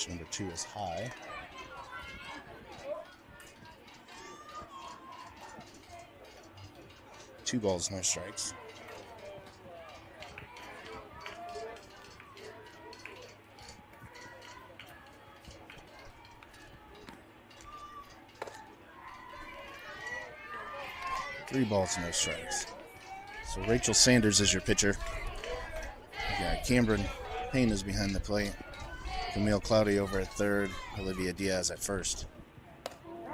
Pitch number 2 is high. Two balls, no strikes. Three balls, no strikes. So Rachel Sanders is your pitcher. You got Cameron Payne is behind the plate. Camille Cloudy over at third. Olivia Diaz at first.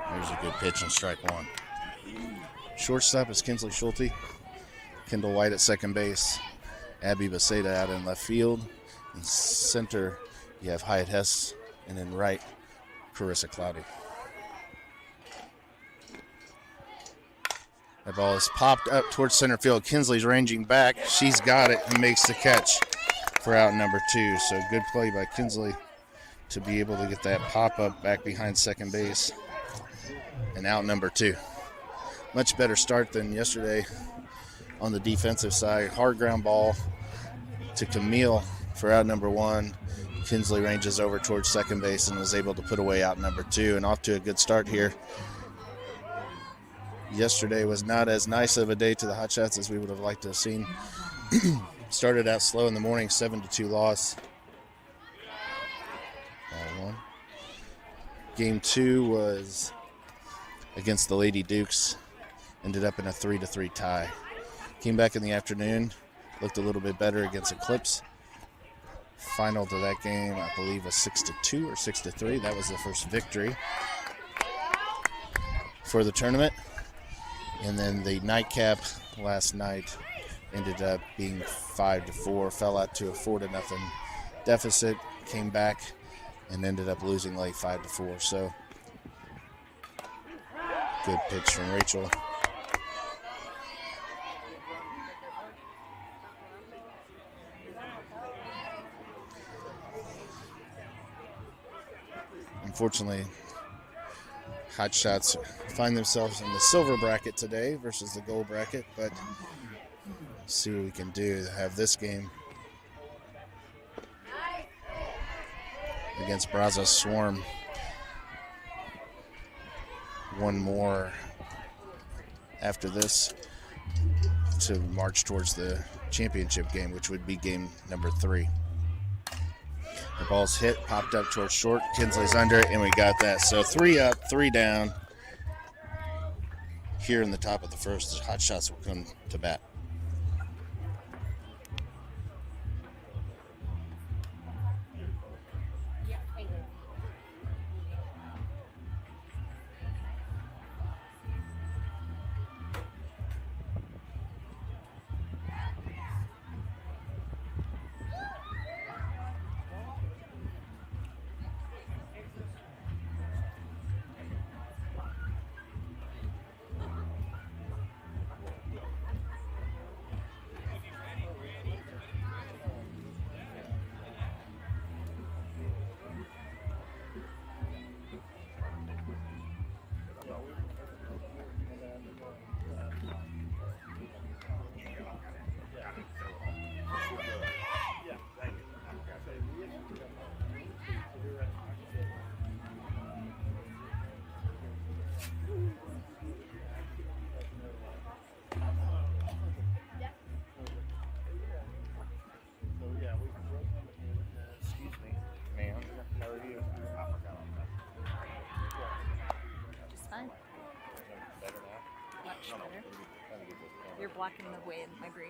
There's a good pitch and strike one. Shortstop is Kinsley Schulte. Kendall White at second base. Abby Beceda out in left field. In center, you have Hyatt Hess. And in right, Carissa Cloudy. That ball is popped up towards center field. Kinsley's ranging back. She's got it and makes the catch for out number 2. So good play by Kinsley to be able to get that pop-up back behind second base. And out number 2. Much better start than yesterday on the defensive side. Hard ground ball to Camille for out number 1. Kinsley ranges over towards second base and was able to put away out number 2. And off to a good start here. Yesterday was not as nice of a day to the Hotshots as we would have liked to have seen. Started out slow in the morning, 7-2 loss. Ball 1. Game 2 was against the Lady Dukes. Ended up in a 3-3 tie. Came back in the afternoon, looked a little bit better against Eclipse. Final to that game, I believe, was 6-2 or 6-3. That was the first victory for the tournament. And then the nightcap last night ended up being 5-4, fell out to a 4-0 deficit, came back and ended up losing late 5-4. So good pitch from Rachel. Unfortunately, Hotshots find themselves in the silver bracket today versus the gold bracket, but see what we can do to have this game against Brazos Swarm. One more after this to march towards the championship game, which would be game number 3. The ball's hit, popped up towards short. Kinsley's under it, and we got that. So 3 up, 3 down. Here in the top of the first, the Hotshots will come to bat. You're blocking the way in my grease.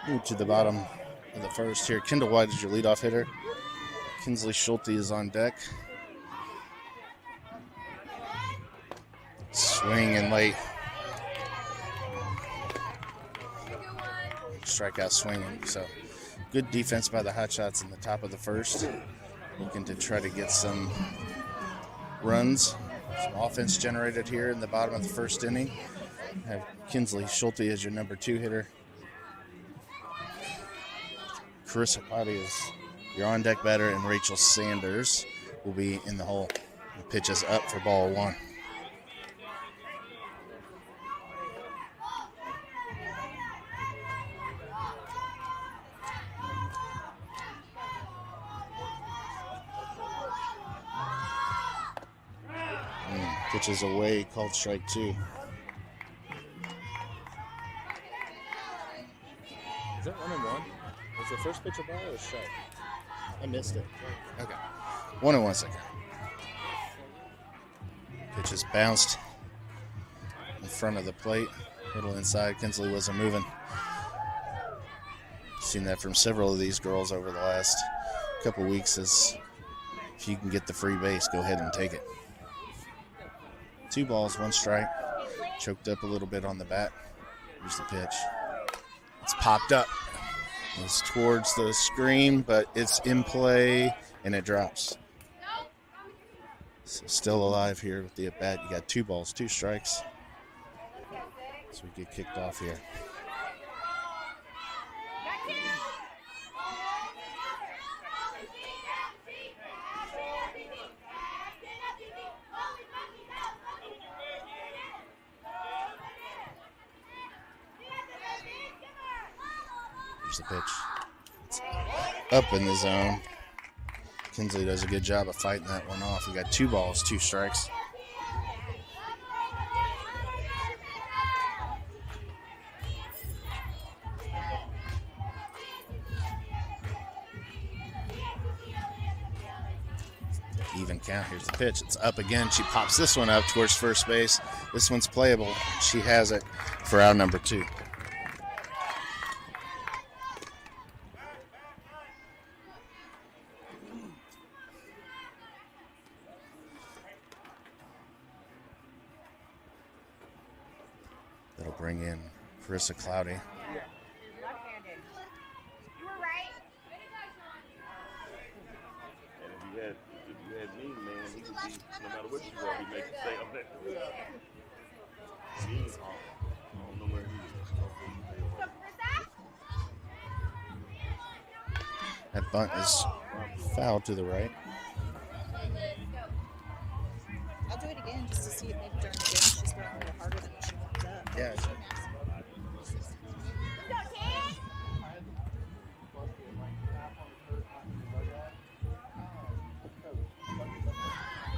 Move to the bottom of the first here. Kendall White is your leadoff hitter. Kinsley Schulte is on deck. Swing and late. Strikeout swinging. So good defense by the Hotshots in the top of the first. Looking to try to get some runs, some offense generated here in the bottom of the first inning. Have Kinsley Schulte as your number 2 hitter. Carissa Potty is your on-deck batter, and Rachel Sanders will be in the hole. The pitch is up for ball 1. Pitch is away, called strike 2. Is that 1-1? Was the first pitch a ball or a strike? I missed it. Okay. 1-1. Pitch is bounced in front of the plate. A little inside. Kinsley wasn't moving. Seen that from several of these girls over the last couple weeks. Is if you can get the free base, go ahead and take it. 2 balls, 1 strike. Choked up a little bit on the bat. Here's the pitch. It's popped up. It's towards the screen, but it's in play, and it drops. So still alive here with the at-bat. You got 2 balls, 2 strikes. So we get kicked off here. Here's the pitch. It's up in the zone. Kinsley does a good job of fighting that one off. We got 2 balls, 2 strikes. Even count. Here's the pitch. It's up again. She pops this one up towards first base. This one's playable. She has it for out number 2. That'll bring in Carissa Cloudy. If you had me, man, he could be, no matter what you are, he make you say on that. He's off. I don't know where he is. That bunt is foul to the right. I'll do it again just to see if maybe during the game she's throwing a little harder than what she warms up. Yeah.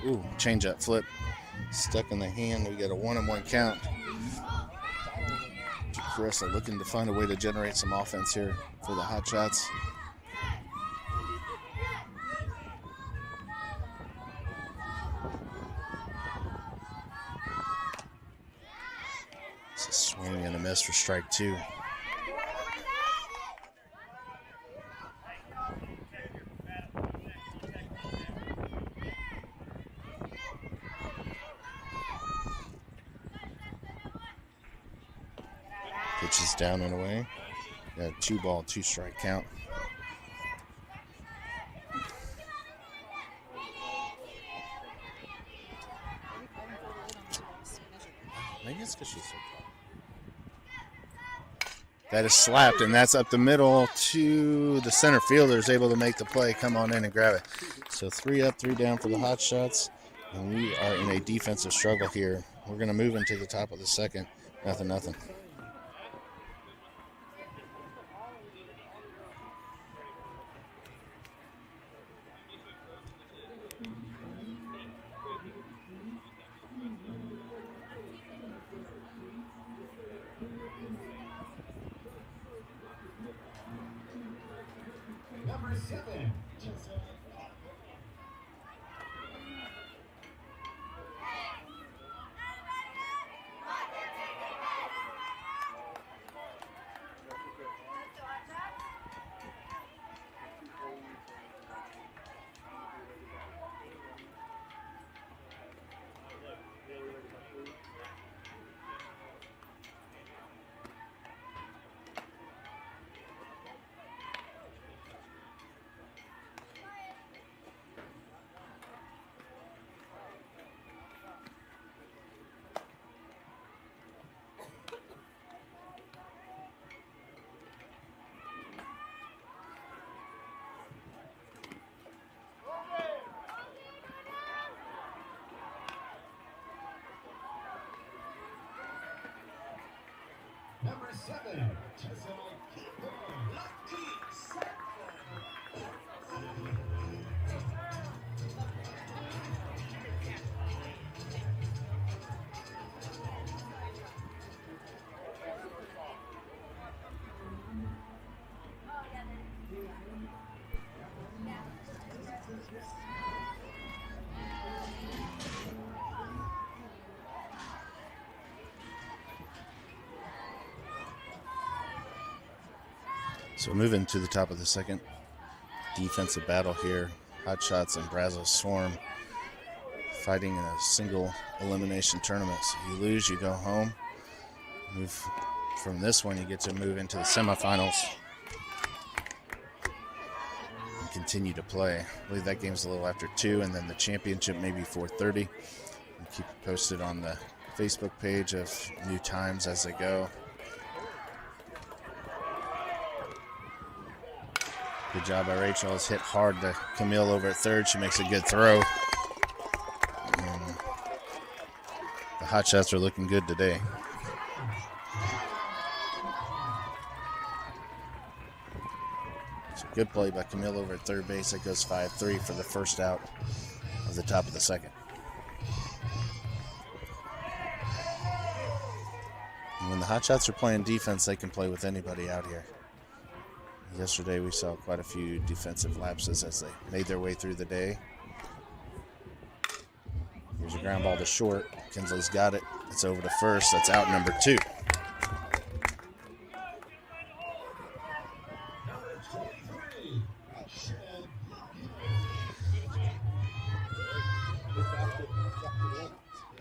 Ooh, change up flip. Stuck in the hand. We got a 1-1 count. Carissa looking to find a way to generate some offense here for the Hotshots. It's a swing and a miss for strike 2. Pitch is down and away. Got a 2 ball, 2 strike count. Maybe it's because she's so tall. That is slapped, and that's up the middle to the center fielder, is able to make the play, come on in and grab it. So 3 up, 3 down for the Hotshots, and we are in a defensive struggle here. We're going to move into the top of the second. 0-0. Number 7. So moving to the top of the second, defensive battle here. Hotshots and Brazos Swarm fighting in a single elimination tournament. So you lose, you go home. Move from this one, you get to move into the semifinals and continue to play. I believe that game's a little after 2, and then the championship maybe 4:30. And keep it posted on the Facebook page of new times as they go. Good job by Rachel. It's hit hard to Camille over at third. She makes a good throw. And the Hotshots are looking good today. So good play by Camille over at third base. That goes 5-3 for the first out of the top of the second. And when the Hotshots are playing defense, they can play with anybody out here. Yesterday we saw quite a few defensive lapses as they made their way through the day. Here's a ground ball to short. Kinsley's got it. It's over to first. That's out number 2.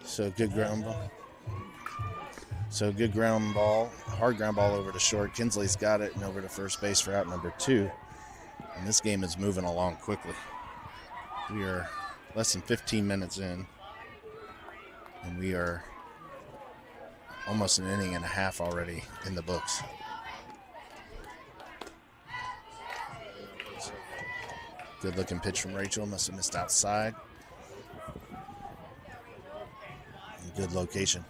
So good ground ball. Hard ground ball over to short. Kinsley's got it and over to first base for out number 2. And this game is moving along quickly. We are less than 15 minutes in, and we are almost an inning and a half already in the books. Good looking pitch from Rachel. Must have missed outside. And good location.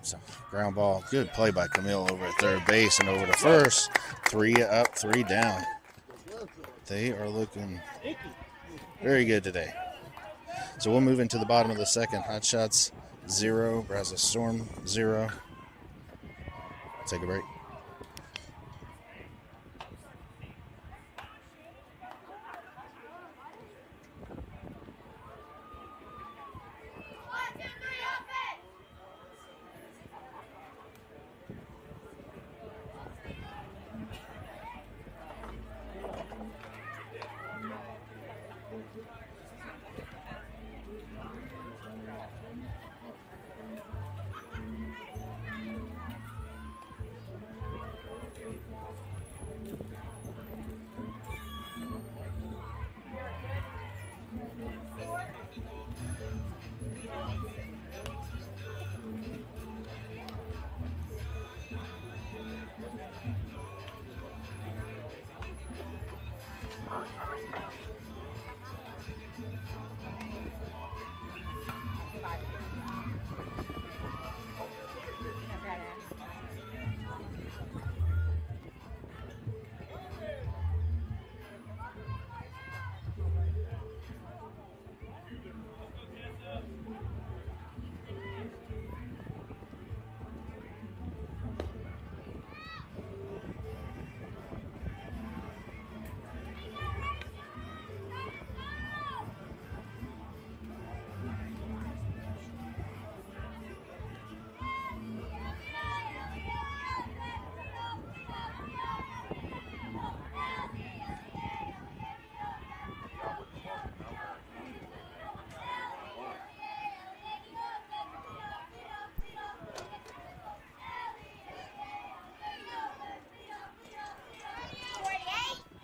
So ground ball. Good play by Camille over at third base and over to first. 3 up, 3 down. They are looking very good today. So we'll move into the bottom of the second. Hotshots 0, Brazos Storm 0. Take a break.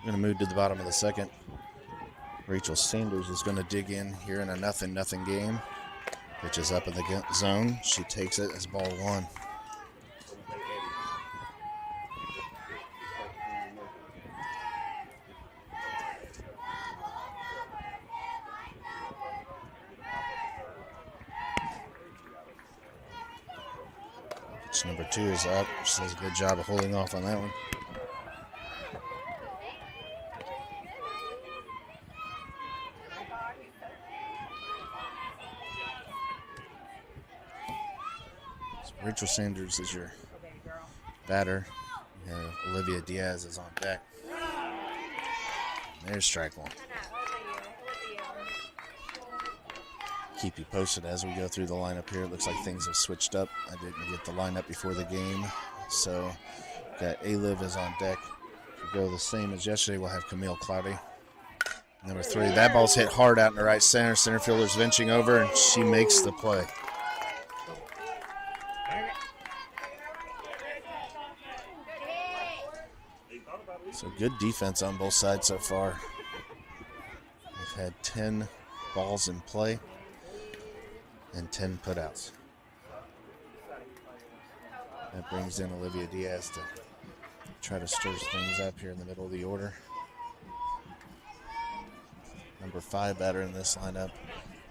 We're going to move to the bottom of the second. Rachel Sanders is going to dig in here in a 0-0 game. Pitch is up in the zone. She takes it as ball 1. Catch number 2 is up. She does a good job of holding off on that one. So Rachel Sanders is your batter. Olivia Diaz is on deck. There's strike one. Keep you posted as we go through the lineup here. It looks like things have switched up. I didn't get the lineup before the game. So got A-Liv is on deck. If we go the same as yesterday, we'll have Camille Cloudy. Number 3, that ball's hit hard out in the right center. Center fielder's benching over, and she makes the play. So good defense on both sides so far. We've had 10 balls in play and 10 putouts. That brings in Olivia Diaz to try to stir things up here in the middle of the order. Number 5 batter in this lineup.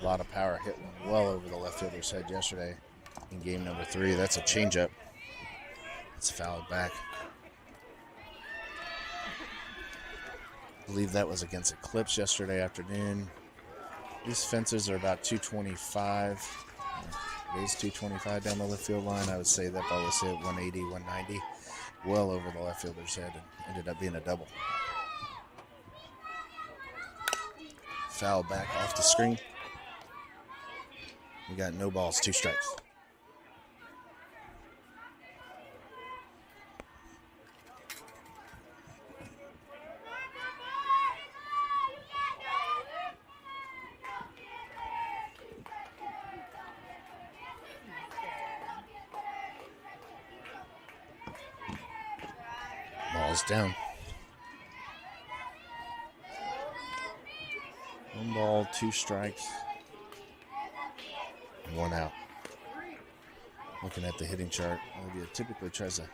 A lot of power, hit one well over the left fielder's head yesterday in game number 3. That's a changeup. It's fouled back. I believe that was against Eclipse yesterday afternoon. These fences are about 225. It is 225 down the left field line. I would say that ball was hit 180, 190, well over the left fielder's head, and ended up being a double. Foul back off the screen. We got no balls, 2 strikes. Ball's down. 1 ball, 2 strikes, 1 out. Looking at the hitting chart, Olivia typically tries to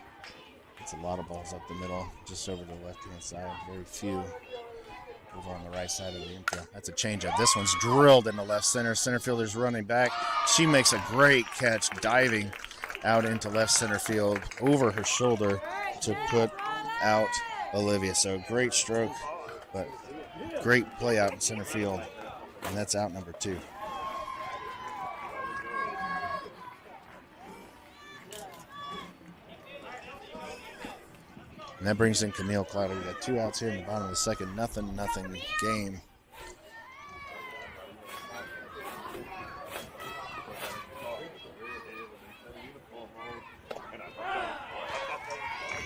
gets a lot of balls up the middle, just over the left-hand side. Very few over on the right side of the infield. That's a changeup. This one's drilled in the left center. Center fielder's running back. She makes a great catch, diving out into left center field over her shoulder to put out Olivia. So great stroke, but great play out in center field, and that's out number 2. And that brings in Camille Cloudy. We got 2 outs here in the bottom of the second. Nothing game.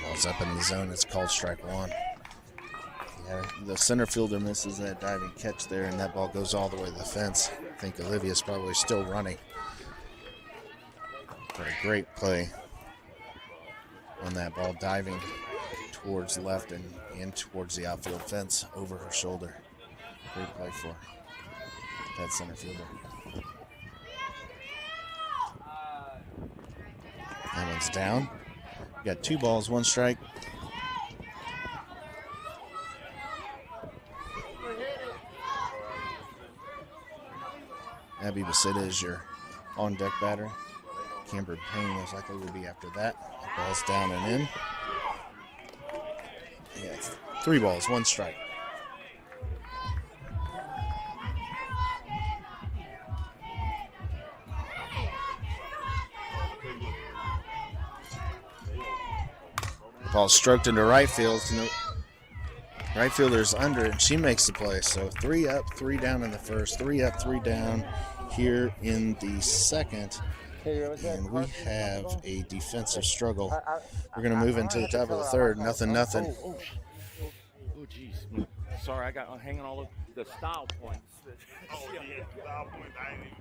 Ball's up in the zone. It's called strike 1. Yeah, the center fielder misses that diving catch there, and that ball goes all the way to the fence. I think Olivia's probably still running. But a great play on that ball, diving towards left and in towards the outfield fence over her shoulder. Great play for that center fielder. That one's down. We got 2 balls, 1 strike. Abby Basita is your on-deck batter. Camber Payne most likely will be after that. The ball's down and in. Yeah, 3 balls, 1 strike. The ball's stroked into right field. Right fielder's under it, and she makes the play. So 3 up, 3 down in the first, 3 up, 3 down here in the second. And we have a defensive struggle. We're going to move into the top of the third. Nothing. Oh, jeez. Sorry, I got hanging all over the style points. Oh, yeah, style points. I ain't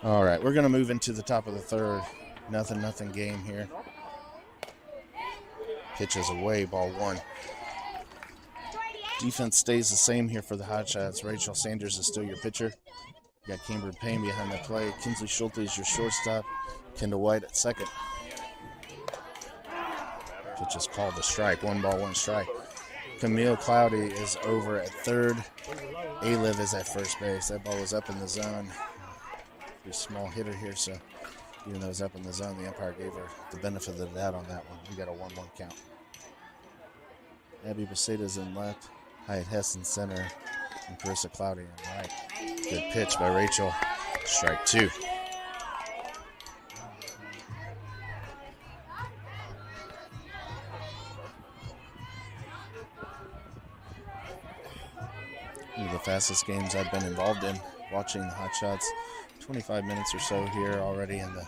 All right, we're going to move into the top of the third. Nothing game here. Pitches away, ball one. Defense stays the same here for the Hotshots. Rachel Sanders is still your pitcher. You got Camber Payne behind the plate. Kinsley Schulte is your shortstop. Kendall White at second. Pitch is called a strike. 1 ball, 1 strike. Camille Cloudy is over at third. A-Liv is at first base. That ball was up in the zone. Pretty small hitter here, so even though it was up in the zone, the umpire gave her the benefit of the doubt on that one. We got a 1-1 count. Abby Beceda's in left. Hyatt Hess in center. And Carissa Cloudy in right. Good pitch by Rachel. Strike 2. One of the fastest games I've been involved in, watching the Hotshots. 25 minutes or so here already in the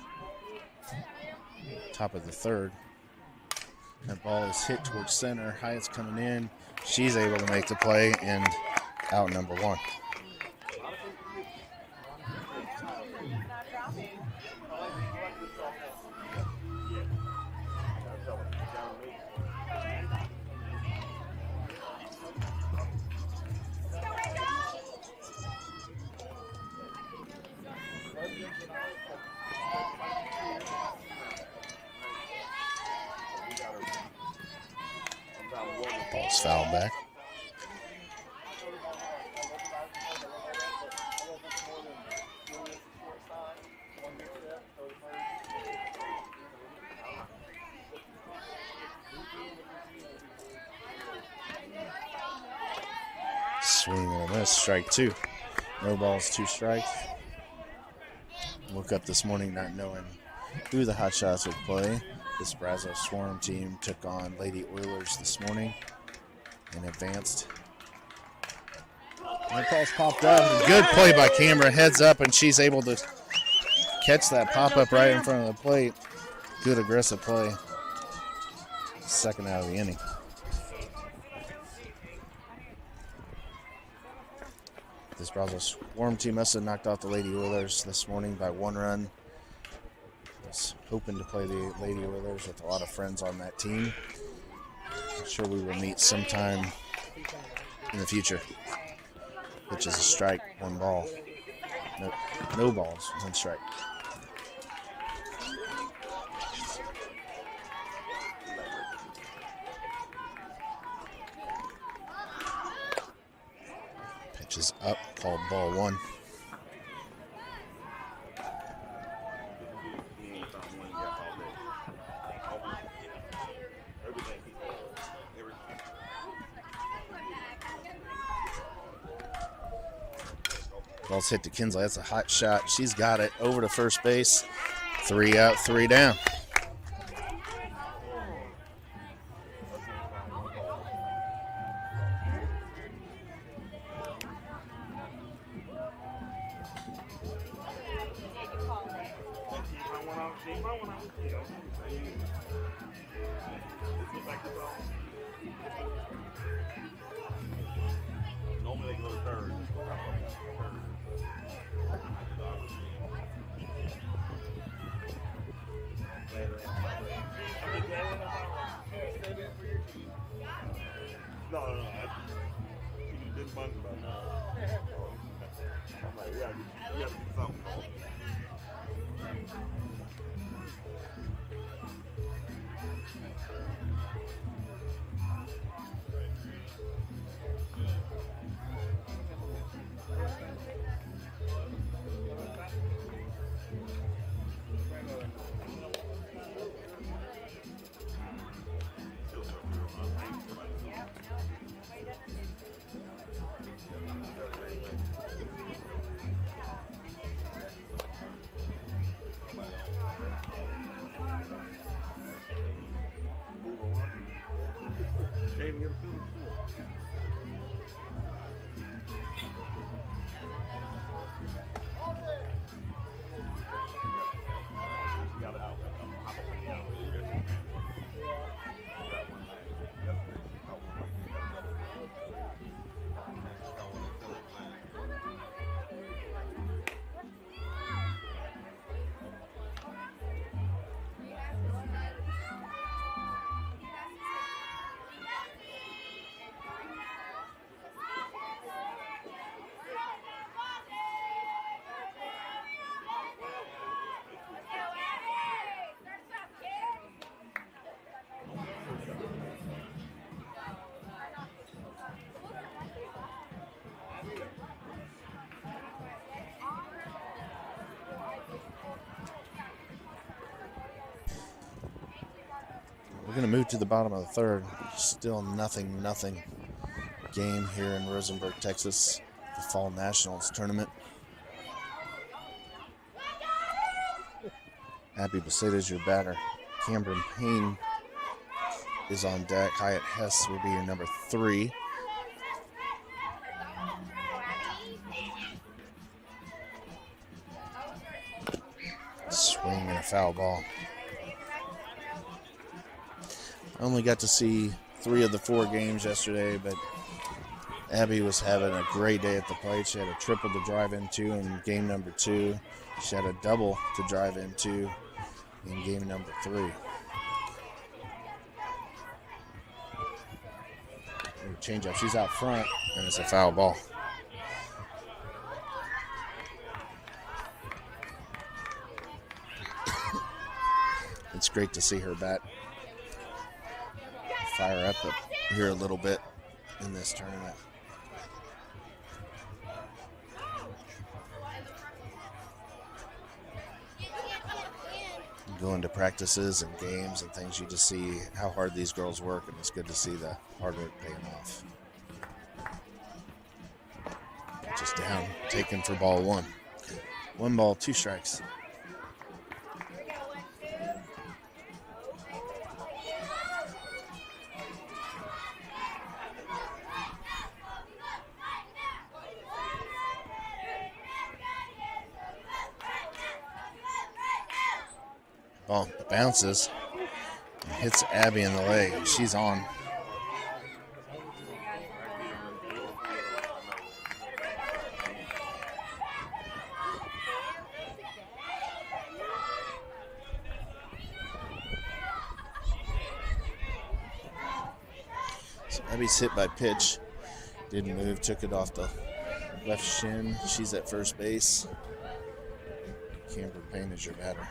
top of the third. That ball is hit towards center. Hyatt's coming in. She's able to make the play, and out number 1. Ball's fouled back. Swing and a miss, strike 2. No balls, 2 strikes. Woke up this morning not knowing who the Hotshots would play. This Brazos Swarm team took on Lady Oilers this morning and advanced. And the ball's popped up. Good play by Camera. Heads up, and she's able to catch that pop-up right in front of the plate. Good aggressive play. Second out of the inning. This Brazos Swarm team must have knocked off the Lady Oilers this morning by 1 run. Was hoping to play the Lady Oilers with a lot of friends on that team. I'm sure we will meet sometime in the future. Which is a strike, 1 ball. No balls, 1 strike. Pitch is up, called ball 1. Ball's hit to Kinsley. That's a hot shot. She's got it over to first base. 3 out, 3 down. Normally they go to third. No. You didn't mind about that. I'm like, yeah, you have to do something. going to move to the bottom of the third. Still nothing game here in Rosenberg, Texas, the Fall Nationals tournament. Abby Becerra is your batter. Cameron Payne is on deck. Hyatt Hess will be your number 3. Swing and a foul ball. I only got to see 3 of the 4 games yesterday, but Abby was having a great day at the plate. She had a triple to drive into in game number 2. She had a double to drive into in game number 3. Change up. She's out front, and it's a foul ball. It's great to see her bat fire up here a little bit in this tournament. You go into practices and games and things, you just see how hard these girls work, and it's good to see the hard work paying off. Just down, taken for ball 1. 1 ball, 2 strikes. Ball bounces and hits Abby in the leg, and she's on. So Abby's hit by pitch. Didn't move, took it off the left shin. She's at first base. Cameron Payne is your batter.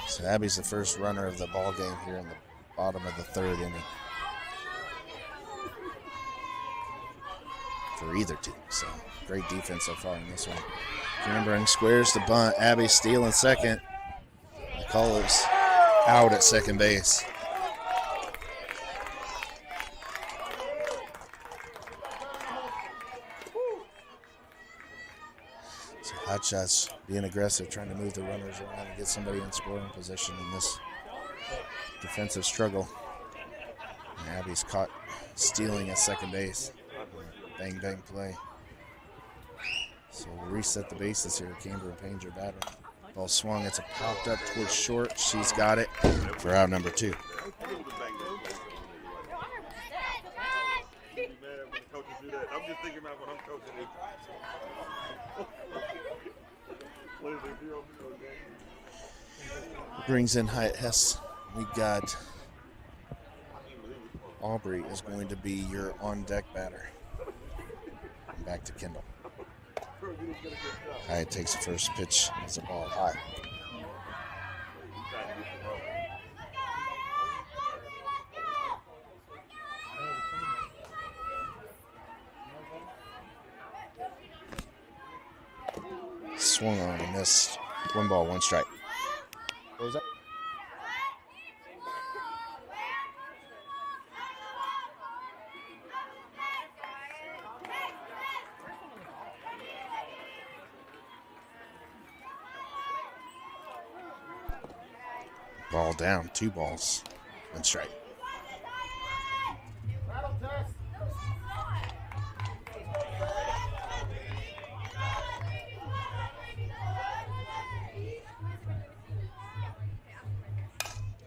So Abby's the first runner of the ball game here in the bottom of the 3rd inning for either team. So great defense so far in this one. Cameron squares the bunt. Abby stealing second. The call is out at second base. So Hotshots being aggressive, trying to move the runners around and get somebody in scoring position in this defensive struggle. And Abby's caught stealing at second base. Bang, bang play. So we'll reset the bases here. Cameron Payne's your batter. Ball swung. It's a popped up towards short. She's got it for out number 2. I'm just thinking about when I'm coaching. Brings in Hyatt Hess. We got Aubrey is going to be your on-deck batter. And back to Kendall. Hyatt takes the first pitch. It's a ball high. Swung on and missed. 1 ball, 1 strike. What was that? Ball down, 2 balls, 1 strike.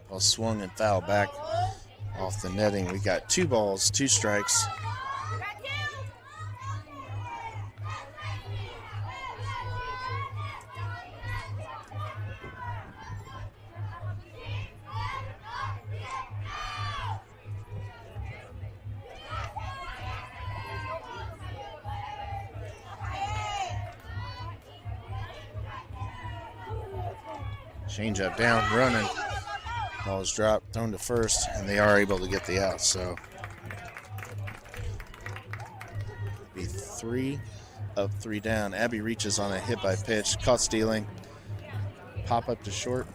Ball swung and fouled back off the netting. We got 2 balls, 2 strikes. Change up down, running. Ball is dropped, thrown to first, and they are able to get the out. So be 3 up, 3 down. Abby reaches on a hit by pitch, caught stealing, pop up to short,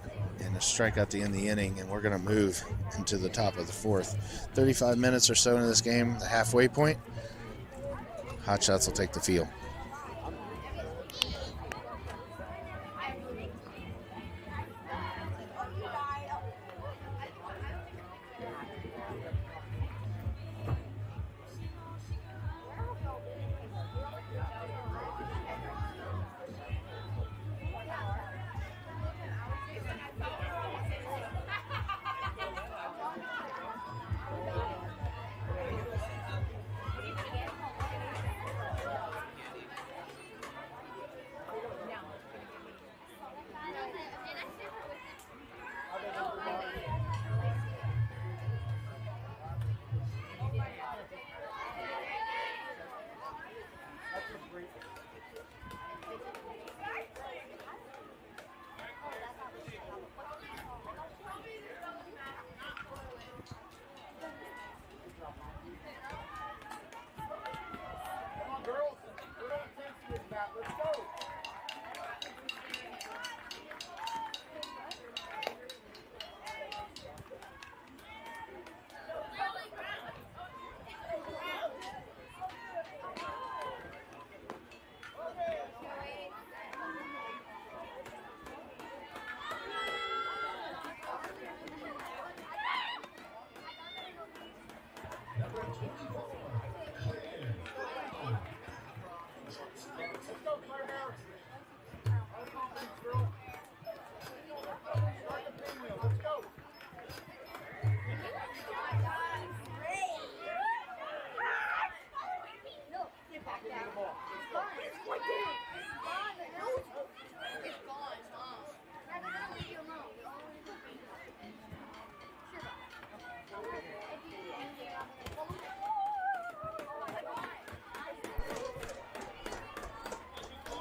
and a strikeout to end the inning, and we're going to move into the top of the fourth. 35 minutes or so into this game, the halfway point. Hotshots will take the field.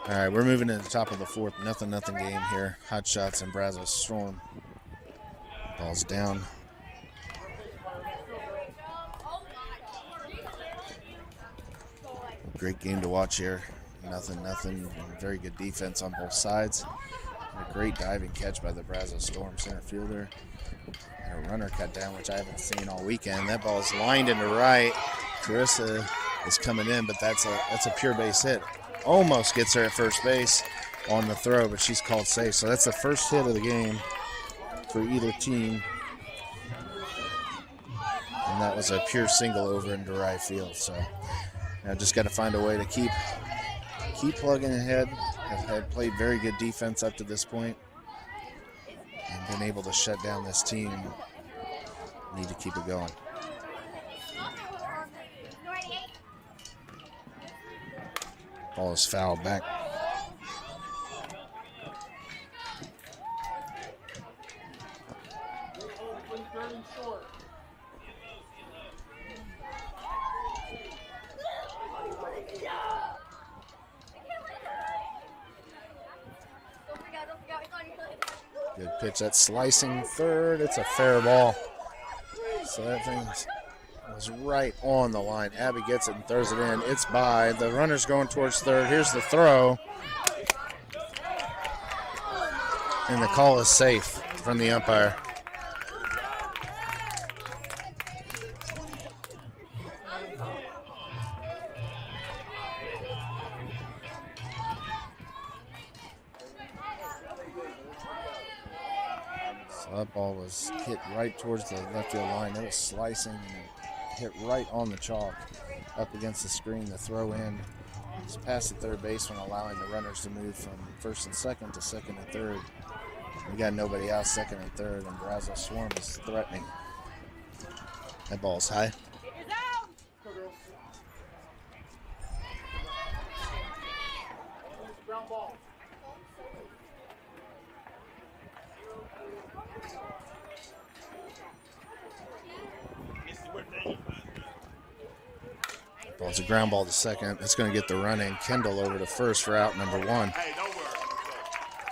All right, we're moving to the top of the fourth. Nothing game here. Hotshots and Brazos Storm. Ball's down. Great game to watch here. Nothing. Very good defense on both sides. A great diving catch by the Brazos Storm center fielder. And a runner cut down, which I haven't seen all weekend. That ball is lined into right. Carissa is coming in, but that's a pure base hit. Almost gets her at first base on the throw, but she's called safe. So that's the first hit of the game for either team. And that was a pure single over into right field. So I just got to find a way to keep plugging ahead. Have played very good defense up to this point and been able to shut down this team. Need to keep it going. Ball is fouled back. Good pitch. That's slicing third. It's a fair ball. So that thing was right on the line. Abby gets it and throws it in. It's by. The runner's going towards third. Here's the throw. And the call is safe from the umpire. So that ball was hit right towards the left field line. It was slicing and hit right on the chalk up against the screen. The throw in was past the third baseman, allowing the runners to move from first and second to second and third. We got nobody out second and third, and Brazos Swarm is threatening. That ball's high. Ball's a ground ball to second. It's going to get the run in. Kendall over to first for out number one.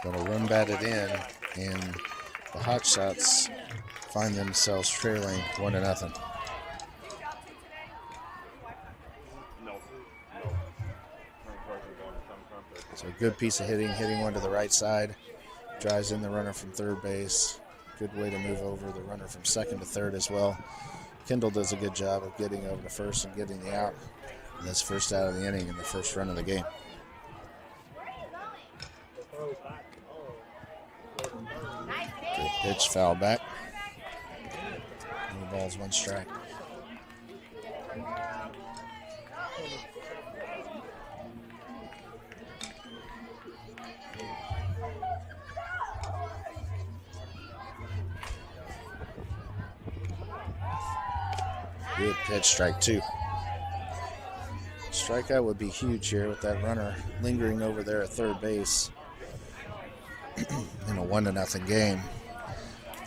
Going to run batted in, and the Hotshots find themselves trailing 1-0. So a good piece of hitting one to the right side. Drives in the runner from third base. Good way to move over the runner from second to third as well. Kendall does a good job of getting over to first and getting the out. And that's first out of the inning in the first run of the game. Good pitch, foul back. And the ball's 1 strike. Good pitch, strike 2. Strikeout would be huge here with that runner lingering over there at third base in a 1-0 game.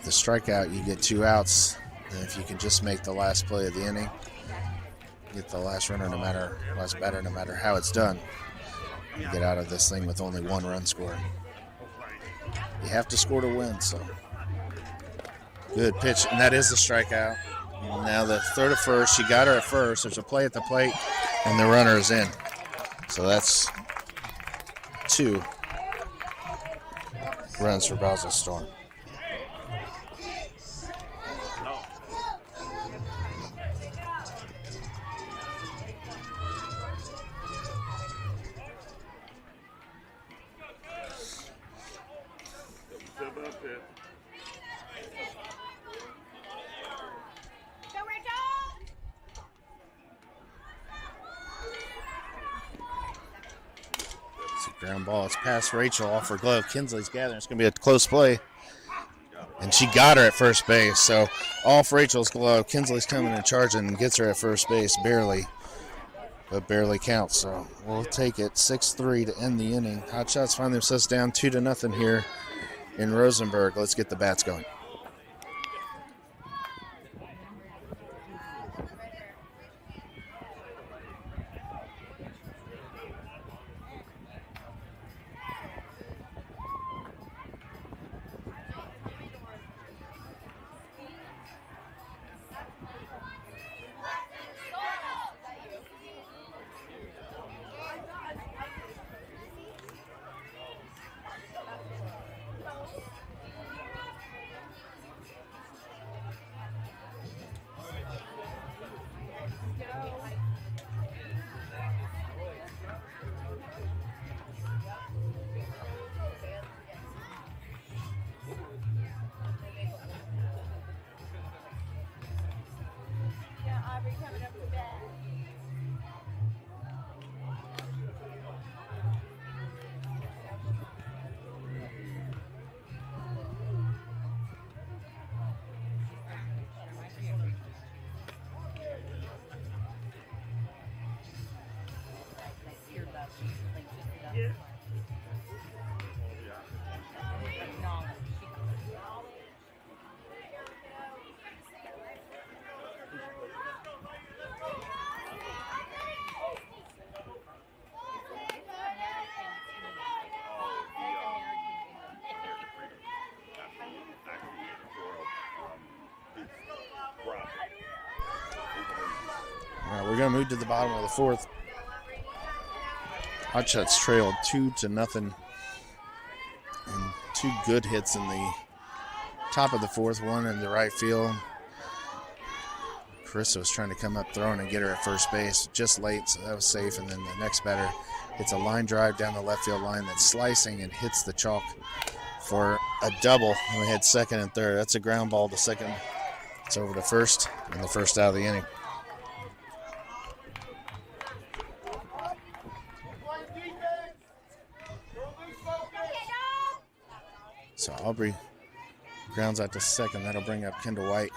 The strikeout, you get 2 outs. And if you can just make the last play of the inning, get the last runner, last batter, no matter how it's done, you get out of this thing with only 1 run scored. You have to score to win, so. Good pitch, and that is the strikeout. Now the throw to first, she got her at first. There's a play at the plate, and the runner is in. So that's 2 runs for Basel Storm. Ground ball. It's past Rachel off her glove. Kinsley's gathering. It's going to be a close play. And she got her at first base. So off Rachel's glove. Kinsley's coming and charging and gets her at first base barely. But barely counts. So we'll take it 6-3 to end the inning. Hotshots find themselves down 2-0 here in Rosenberg. Let's get the bats going. We're going to move to the bottom of the fourth. Hotshots trailed 2-0. And 2 good hits in the top of the fourth, 1 in the right field. Carissa was trying to come up throwing and get her at first base just late, so that was safe. And then the next batter hits a line drive down the left field line that's slicing and hits the chalk for a double. And we had second and third. That's a ground ball to second. It's over to first, and the first out of the inning. So Aubrey grounds out to second. That'll bring up Kendall White.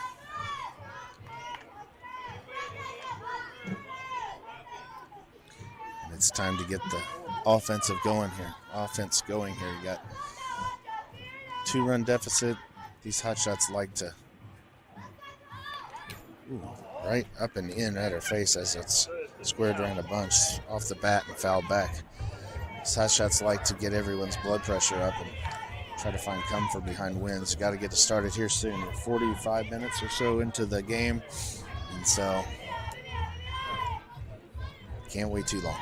And it's time to get the offense going here. You got 2-run deficit. These Hotshots like to right up and in at her face as it's squared around a bunch off the bat and fouled back. These Hotshots like to get everyone's blood pressure up and try to find comfort behind wins. Got to get it started here soon. We're 45 minutes or so into the game, and so can't wait too long.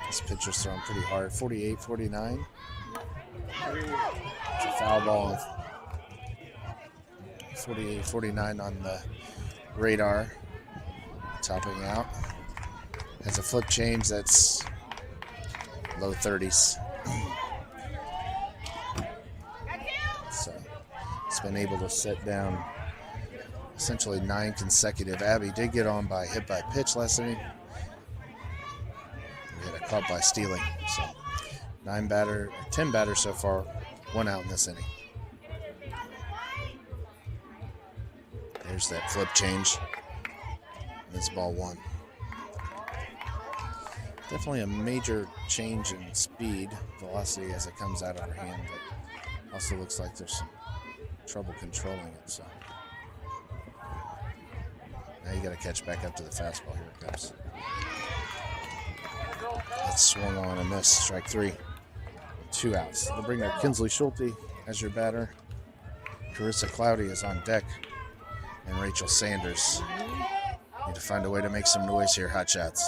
This pitcher's throwing pretty hard. 48, 49. It's a foul ball. 48, 49 on the radar. Topping out. Has a flip change that's low 30s. So it's been able to set down essentially 9 consecutive. Abby did get on by hit by pitch last inning. We had a caught by stealing. So 10 batters so far, 1 out in this inning. There's that flip change. It's ball 1. Definitely a major change in speed, velocity as it comes out of her hand, but also looks like there's some trouble controlling it. So now you got to catch back up to the fastball. Here it comes. It's swung on and missed. Strike 3. 2 outs. They'll bring up Kinsley Schulte as your batter. Carissa Cloudy is on deck, and Rachel Sanders. Need to find a way to make some noise here, Hotshots.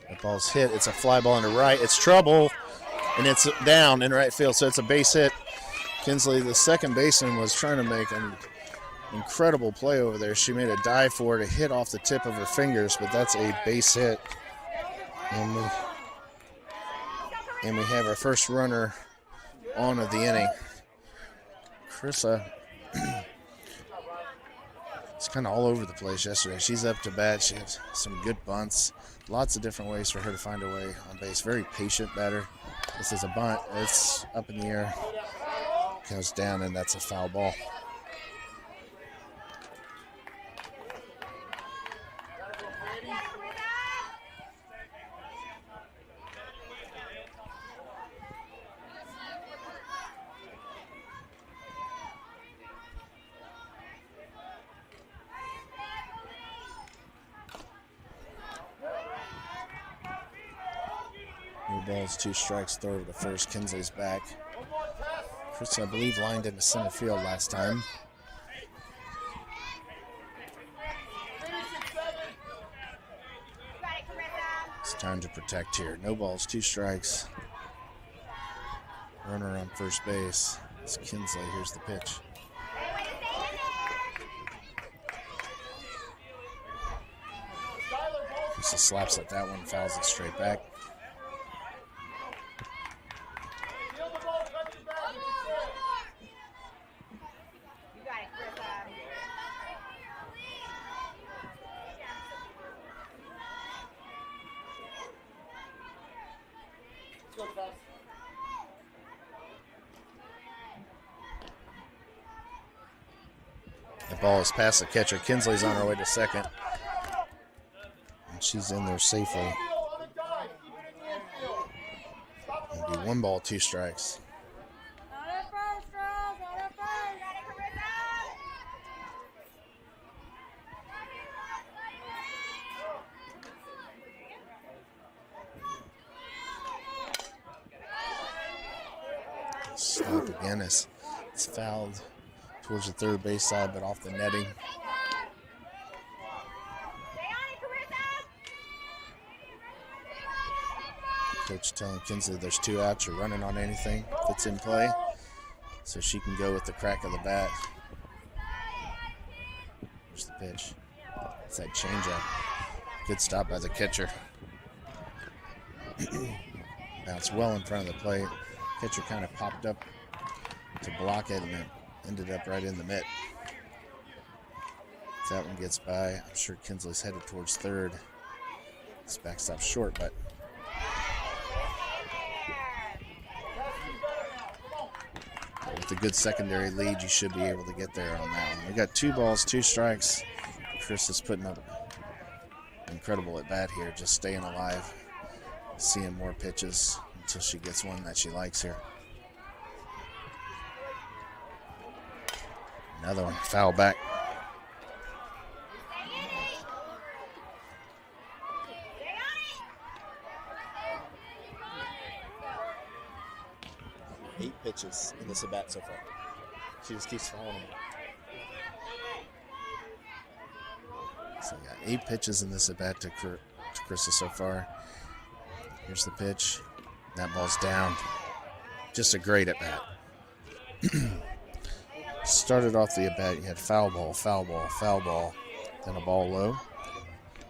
The ball's hit. It's a fly ball into right. It's trouble, and it's down in right field, so it's a base hit. Kinsley, the second baseman, was trying to make an incredible play over there. She made a dive for it, a hit off the tip of her fingers, but that's a base hit. And we have our first runner on of the inning. Carissa is kind of all over the place yesterday. She's up to bat. She has some good bunts. Lots of different ways for her to find a way on base. Very patient batter. This is a bunt. It's up in the air. Goes down, and that's a foul ball. New balls, 2 strikes, throw to first. Kinsley's back. Chris, I believe, lined into center field last time. It's time to protect here. No balls, 2 strikes. Runner on first base. It's Kinsley. Here's the pitch. Chris slaps at that one, fouls it straight back. The ball is past the catcher. Kinsley's on her way to second. And she's in there safely. It'll be 1 ball, 2 strikes. Stop again as it's fouled towards the third base side, but off the netting. Coach telling Kinsley there's 2 outs, you're running on anything if it's in play, so she can go with the crack of the bat. Here's the pitch. It's that changeup. Good stop by the catcher. Bounced well in front of the plate. Catcher kind of popped up to block it, and it ended up right in the mitt. If that one gets by, I'm sure Kinsley's headed towards third. This backstop short, but with a good secondary lead, you should be able to get there on that one. We got 2 balls, 2 strikes. Chris is putting up an incredible at bat here, just staying alive, seeing more pitches until she gets one that she likes here. Another one, foul back. Eight pitches in this at bat so far. She just keeps following him. So we got 8 pitches in this at bat to Krista so far. Here's the pitch. That ball's down. Just a great at bat. Started off the at bat, you had foul ball, foul ball, foul ball, then a ball low,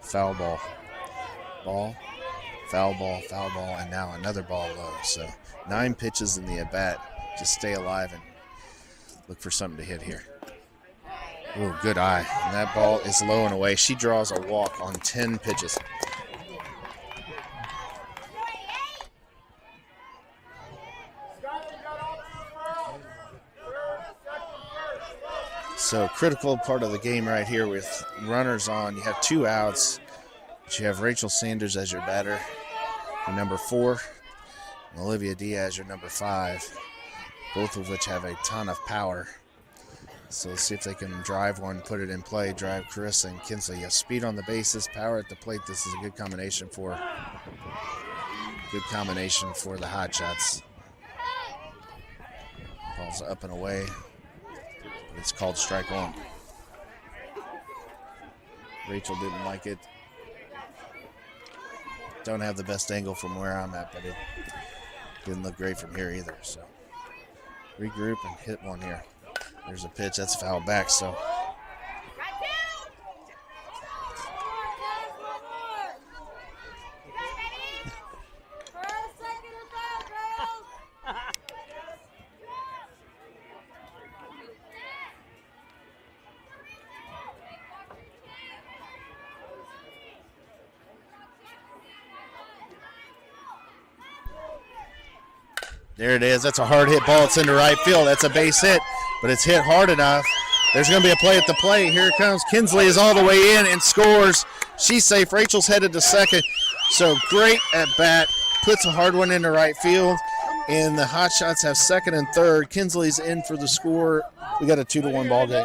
foul ball, ball, foul ball, foul ball, and now another ball low. So 9 pitches in the at bat. Just stay alive and look for something to hit here. Oh, good eye. And that ball is low and away. She draws a walk on 10 pitches. So critical part of the game right here with runners on. You have 2 outs, but you have Rachel Sanders as your batter, your number 4, and Olivia Diaz, your number 5, both of which have a ton of power. So let's see if they can drive one, put it in play, drive Carissa and Kinsley. You have speed on the bases, power at the plate. This is a good combination for the Hotshots. Ball's up and away. It's called strike 1. Rachel didn't like it. Don't have the best angle from where I'm at, but it didn't look great from here either. So regroup and hit one here. There's a pitch that's foul back. So there it is. That's a hard hit ball. It's into right field. That's a base hit, but it's hit hard enough. There's going to be a play at the plate. Here it comes. Kinsley is all the way in and scores. She's safe. Rachel's headed to second. So great at bat. Puts a hard one into right field. And the Hotshots have second and third. Kinsley's in for the score. We got a 2-1 ball game.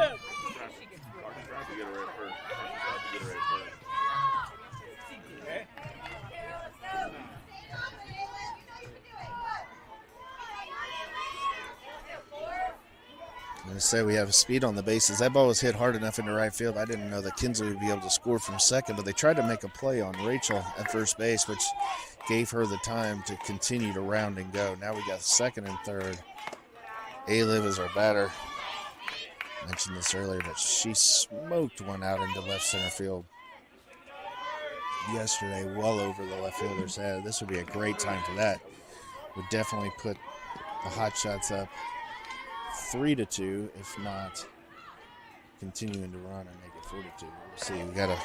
I say we have speed on the bases. That ball was hit hard enough into right field. I didn't know that Kinsley would be able to score from second, but they tried to make a play on Rachel at first base, which gave her the time to continue to round and go. Now we got second and third. A-Liv is our batter. I mentioned this earlier, but she smoked one out into left center field yesterday, well over the left fielder's head. This would be a great time for that. Would definitely put the Hotshots up 3-2, if not continuing to run and make it 4-2. We'll see. We got a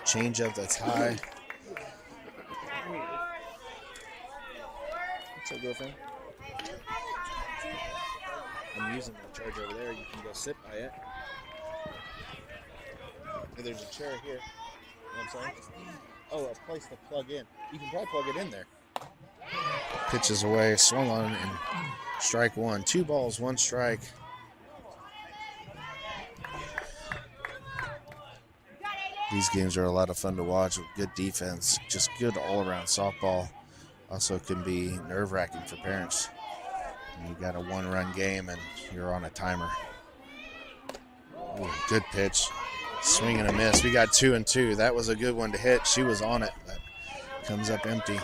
changeup that's high. What's up, girlfriend? I'm using my charger over there. You can go sit by it. Hey, there's a chair here. You know what I'm saying? Oh, a place to plug in. You can probably plug it in there. Pitches away, swung on, and strike 1. 2 balls, 1 strike. These games are a lot of fun to watch with good defense, just good all-around softball. Also can be nerve-wracking for parents. And you got a 1-run game and you're on a timer. Ooh, good pitch. Swing and a miss. We got 2-2. That was a good one to hit. She was on it, but comes up empty.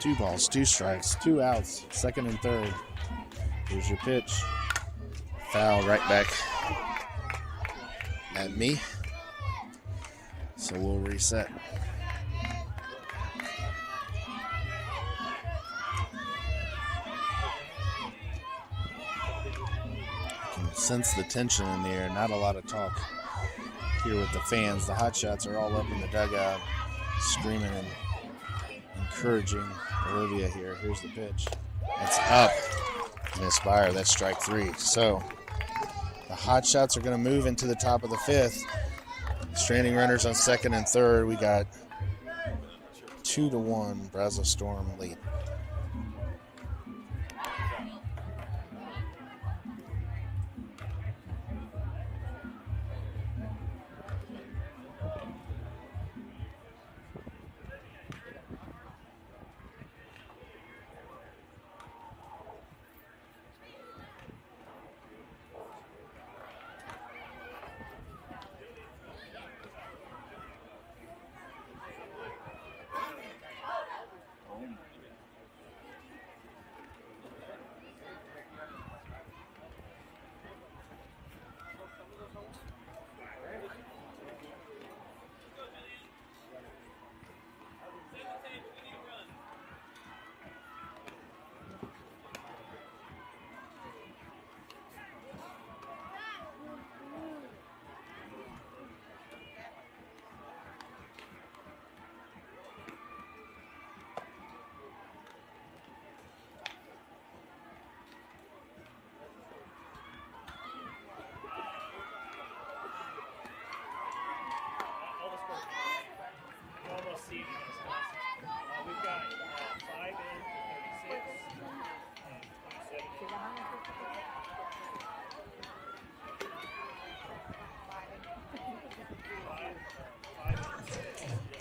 Two balls, 2 strikes, 2 outs, second and third. Here's your pitch. Foul right back at me. So we'll reset. I can sense the tension in the air. Not a lot of talk here with the fans. The Hotshots are all up in the dugout, screaming and encouraging Olivia here. Here's the pitch. It's up. Misfire. That's strike 3. So the Hotshots are going to move into the top of the 5th. Stranding runners on second and third. We got 2-1 Brazos Storm lead.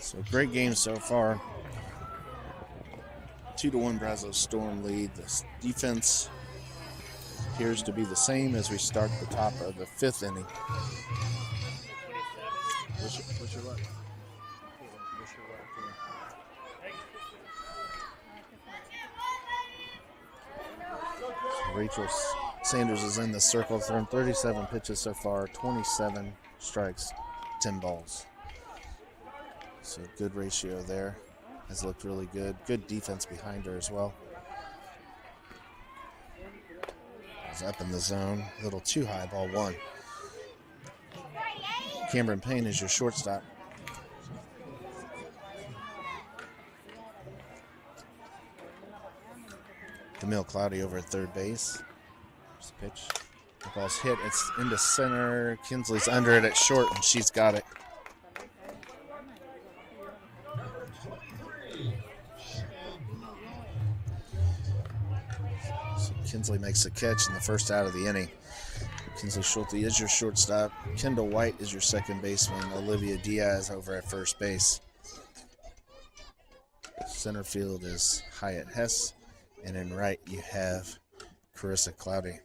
So great game so far. 2-1 Brazos Storm lead. The defense appears to be the same as we start the top of the 5th inning. What's your luck? What's your luck? Rachel Sanders is in the circle, thrown 37 pitches so far, 27 strikes, 10 balls. So good ratio there. Has looked really good. Good defense behind her as well. Is up in the zone. A little too high, ball 1. Cameron Payne is your shortstop. Camille Cloudy over at third base. There's the pitch. The ball's hit. It's into center. Kinsley's under it at short, and she's got it. So Kinsley makes a catch in the first out of the inning. Kinsley Schulte is your shortstop. Kendall White is your second baseman. Olivia Diaz over at first base. Center field is Hyatt Hess. And in right, you have Carissa Cloudy.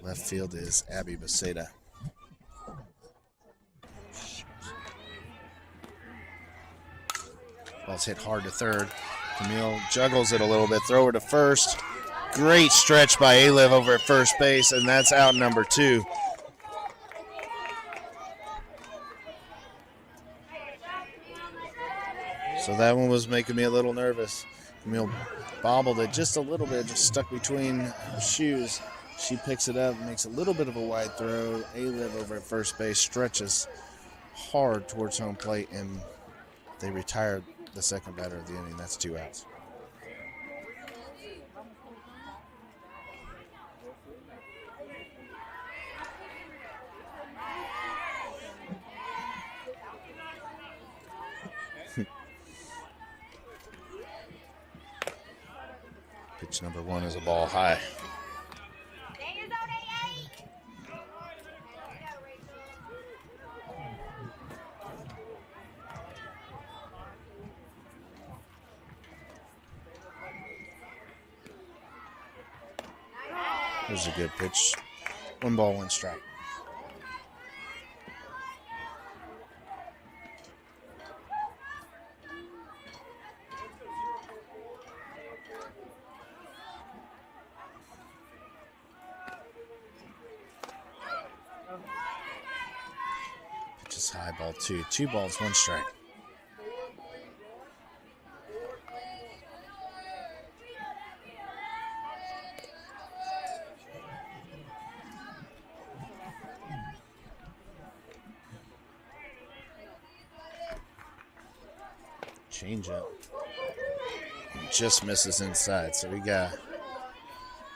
Left field is Abby Beceda. Ball's hit hard to third. Camille juggles it a little bit. Throw it to first. Great stretch by Aliv over at first base, and that's out number 2. So that one was making me a little nervous. Camille bobbled it just a little bit, just stuck between her shoes. She picks it up, makes a little bit of a wide throw. Aliv over at first base stretches hard towards home plate, and they retired the second batter of the inning. That's 2 outs. Pitch number 1 is a ball high. There's a good pitch. 1 ball, 1 strike. Pitch is high, ball 2. 2 balls, 1 strike. Changeup. Just misses inside. So we got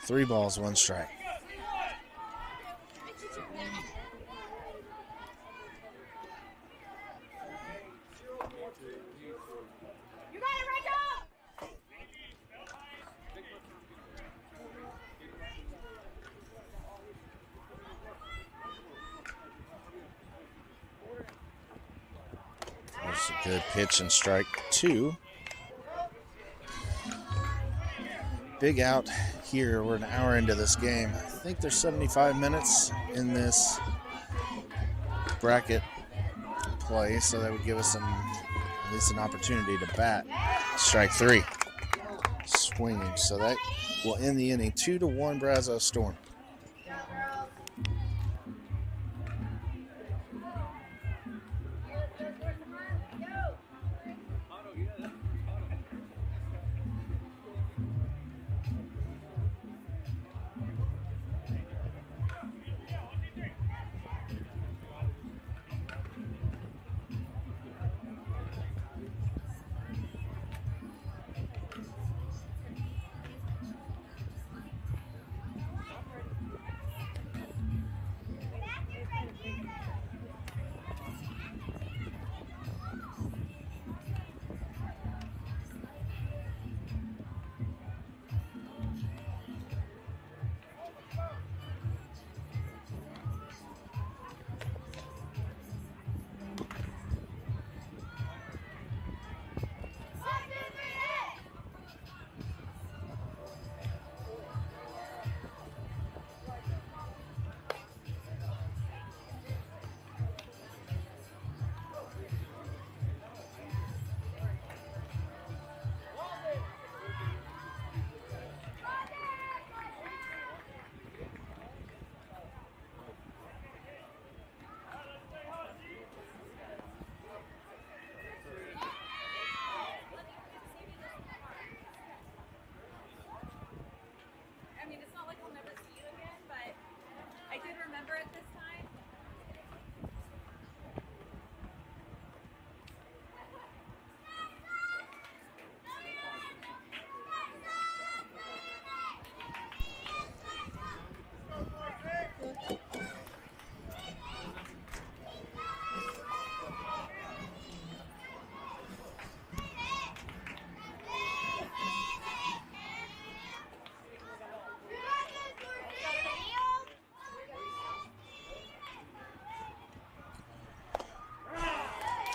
3 balls, 1 strike. That's a good pitch and strike 2. Big out here. We're an hour into this game. I think there's 75 minutes in this bracket play, so that would give us at least an opportunity to bat. Strike 3. Swinging. So that will end the inning. 2-1 Brazos Storm.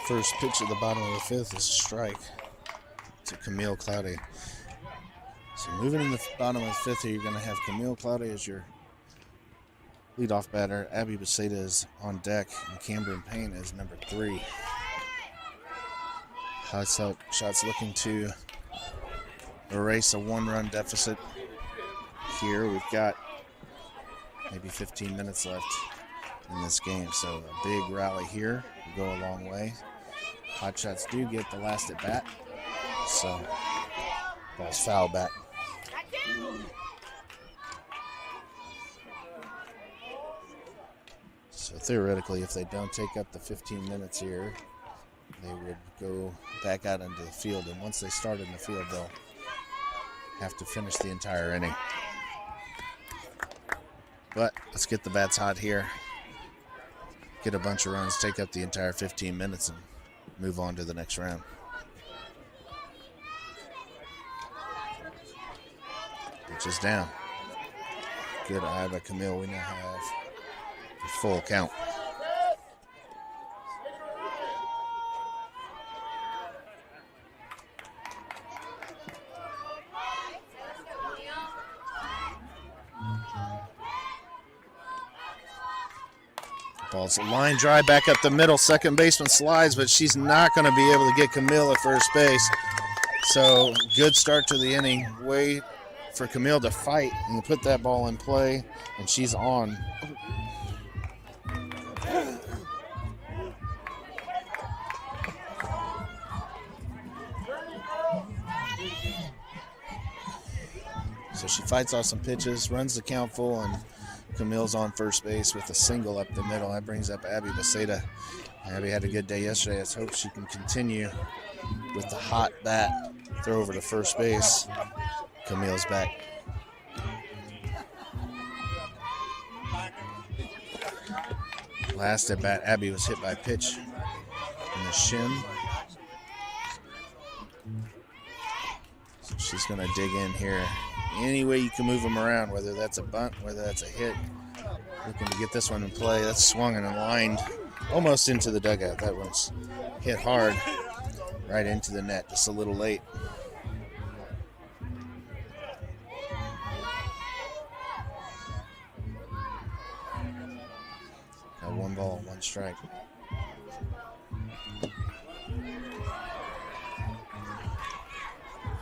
First pitch at the bottom of the fifth is a strike to Camille Cloudy. So moving in the bottom of the fifth here, you're going to have Camille Cloudy as your leadoff batter. Abby Beseda is on deck, and Cameron Payne is number 3. Hotshots looking to erase a 1-run deficit here. We've got maybe 15 minutes left in this game, so a big rally here will go a long way. Hotshots do get the last at bat, so ball's foul back. So theoretically, if they don't take up the 15 minutes here, they would go back out into the field, and once they start in the field, they'll have to finish the entire inning. But let's get the bats hot here, get a bunch of runs, take up the entire 15 minutes, and move on to the next round. Pitch is down. Good eye by Camille. We now have a full count. Ball's a line drive back up the middle. Second baseman slides, but she's not going to be able to get Camille at first base. So good start to the inning. Way for Camille to fight and put that ball in play, and she's on. So she fights off some pitches, runs the count full, and Camille's on first base with a single up the middle. That brings up Abby Beseda. Abby had a good day yesterday. Let's hope she can continue with the hot bat. Throw over to first base. Camille's back. Last at bat, Abby was hit by a pitch in the shin. So she's going to dig in here. Any way you can move them around, whether that's a bunt, whether that's a hit. Looking to get this one in play. That's swung and lined almost into the dugout. That one's hit hard right into the net, just a little late. Got 1 ball, 1 strike.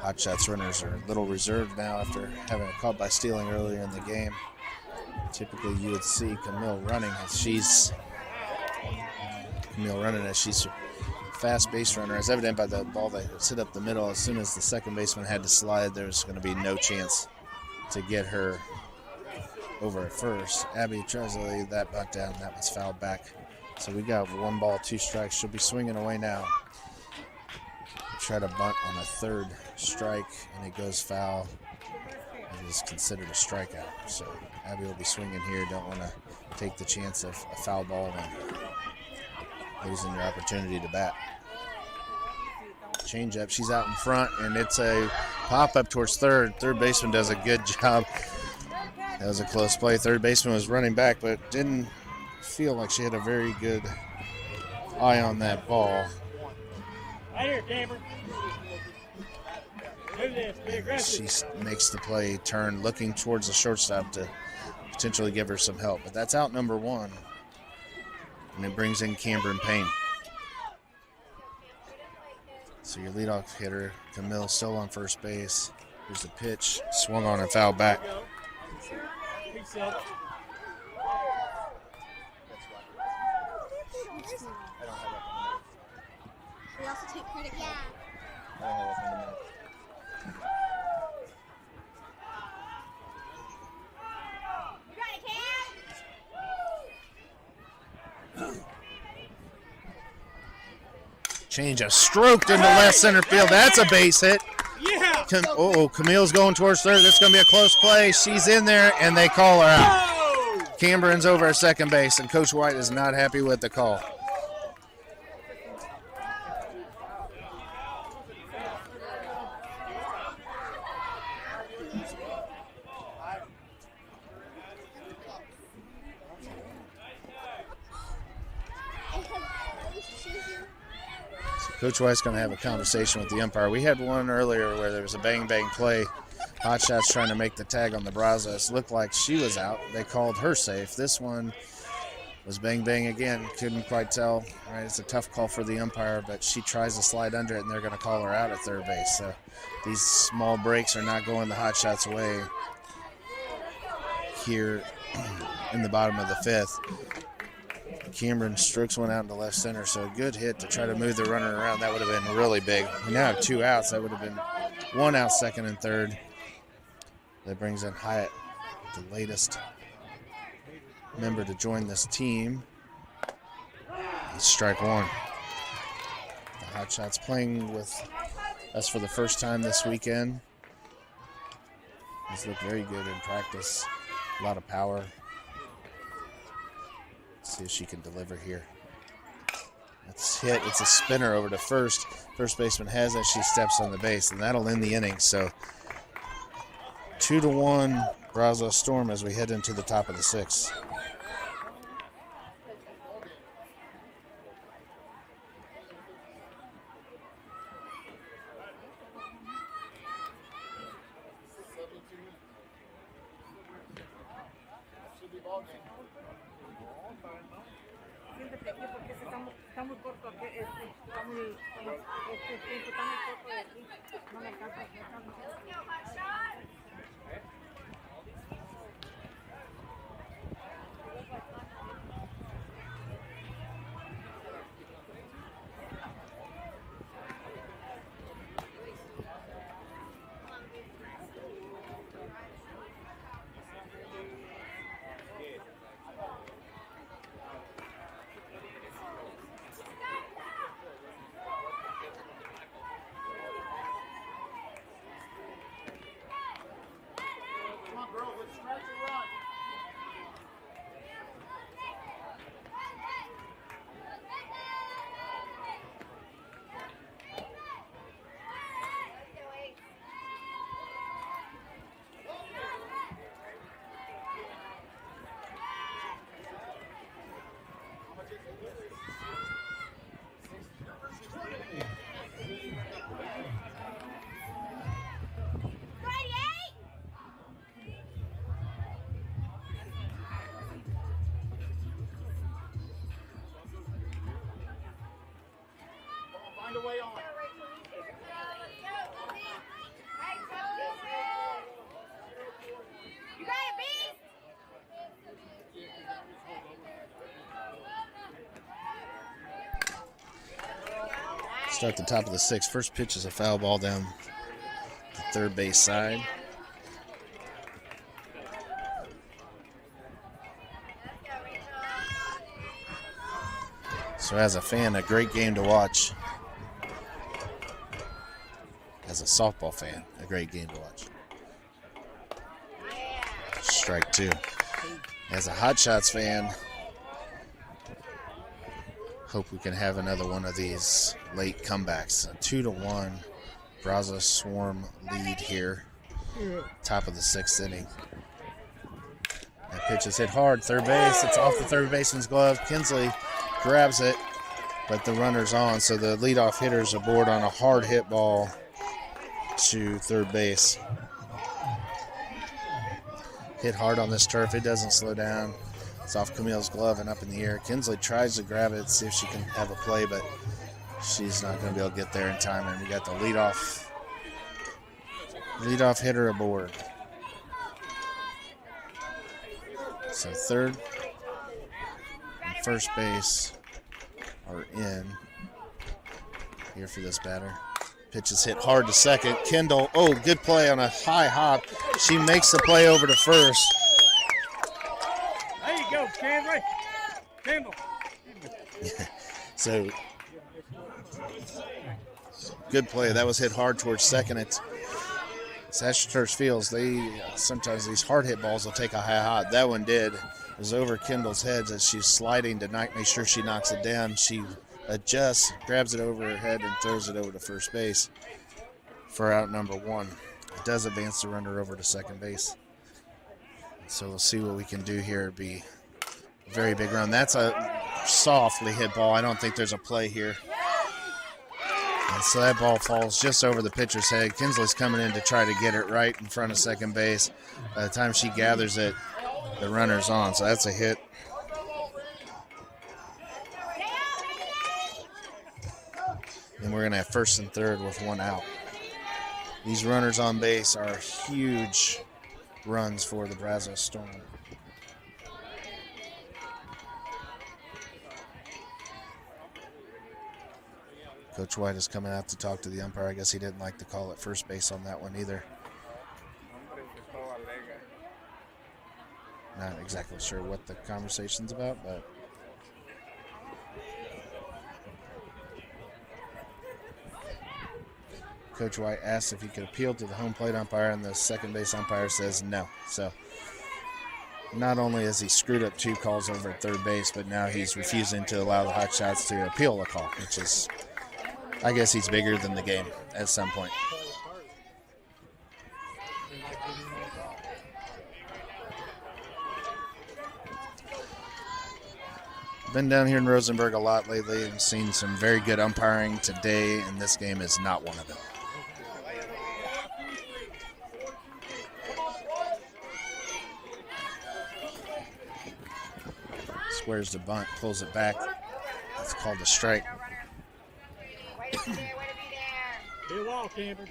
Hotshots runners are a little reserved now after having a caught by stealing earlier in the game. Typically, you would see Camille running as she's a fast base runner, as evident by the ball that hit up the middle. As soon as the second baseman had to slide, there was going to be no chance to get her over at first. Abby tries to lay that bunt down. That was fouled back. So we got 1 ball, 2 strikes. She'll be swinging away now. Try to bunt on a 3rd strike, and it goes foul. It is considered a strikeout. So Abby will be swinging here. Don't want to take the chance of a foul ball and losing your opportunity to bat. Change up. She's out in front, and it's a pop up towards third. Third baseman does a good job. That was a close play. Third baseman was running back, but didn't feel like she had a very good eye on that ball. Right here, Cameron. Do this. Be aggressive. She makes the play, turn, looking towards the shortstop to potentially give her some help. But that's out number 1. And it brings in Cameron Payne. So your leadoff hitter, Camille, still on first base. Here's the pitch, swung on and fouled back. Peace up. We also take credit card. Change, a stroked into left center field. That's a base hit. Yeah. Camille's going towards third. This is going to be a close play. She's in there, and they call her out. Oh! Cameron's over at second base, and Coach White is not happy with the call. Coach White's going to have a conversation with the umpire. We had one earlier where there was a bang-bang play. Hotshots trying to make the tag on the Brazos. Looked like she was out. They called her safe. This one was bang-bang again. Couldn't quite tell. All right, it's a tough call for the umpire, but she tries to slide under it, and they're going to call her out at third base. So these small breaks are not going the Hotshots' way here in the bottom of the fifth. Cameron strokes one out into left center, so a good hit to try to move the runner around. That would have been really big. We now have 2 outs. That would have been 1 out, second and third. That brings in Hyatt, the latest member to join this team. It's strike one. The Hotshots playing with us for the first time this weekend. He's looked very good in practice. A lot of power. Let's see if she can deliver here. That's hit. It's a spinner over to first. First baseman has it. She steps on the base, and that'll end the inning. So 2-1 Brazos Storm as we head into the top of the sixth. Está muy corto, está muy, este tiempo está muy corto de aquí, no me alcanza. Start the top of the sixth. First pitch is a foul ball down the third base side. So as a fan, a great game to watch. As a softball fan, a great game to watch. Strike two. As a Hotshots fan, hope we can have another one of these late comebacks. A 2-1 Brazos Swarm lead here. Top of the sixth inning. That pitch is hit hard. Third base. It's off the third baseman's glove. Kinsley grabs it, but the runner's on. So the leadoff hitter's aboard on a hard hit ball to third base. Hit hard on this turf. It doesn't slow down. It's off Camille's glove and up in the air. Kinsley tries to grab it, see if she can have a play, but she's not going to be able to get there in time. And we got the leadoff hitter aboard. So third and first base are in here for this batter. Pitch is hit hard to second. Kendall, oh, good play on a high hop. She makes the play over to first. There you go, Campbell. So, good play. That was hit hard towards second. It's AstroTurf Fields. Sometimes these hard hit balls will take a high hop. That one did. It was over Kendall's head as she's sliding to make sure she knocks it down. She adjusts, grabs it over her head, and throws it over to first base for out number one. It does advance the runner over to second base. So we'll see what we can do here. It'd be a very big run. That's a softly hit ball. I don't think there's a play here. And so that ball falls just over the pitcher's head. Kinsley's coming in to try to get it right in front of second base. By the time she gathers it, the runner's on, so that's a hit. And we're going to have first and third with one out. These runners on base are huge runs for the Brazos Storm. Coach White is coming out to talk to the umpire. I guess he didn't like the call at first base on that one either. Not exactly sure what the conversation's about, but Coach White asks if he could appeal to the home plate umpire, and the second base umpire says no. So not only has he screwed up 2 calls over at third base, but now he's refusing to allow the Hotshots to appeal the call, which is, I guess he's bigger than the game at some point. Been down here in Rosenberg a lot lately and seen some very good umpiring today, and this game is not one of them. Squares the bunt, pulls it back. That's called a strike. Be a wall, Camper.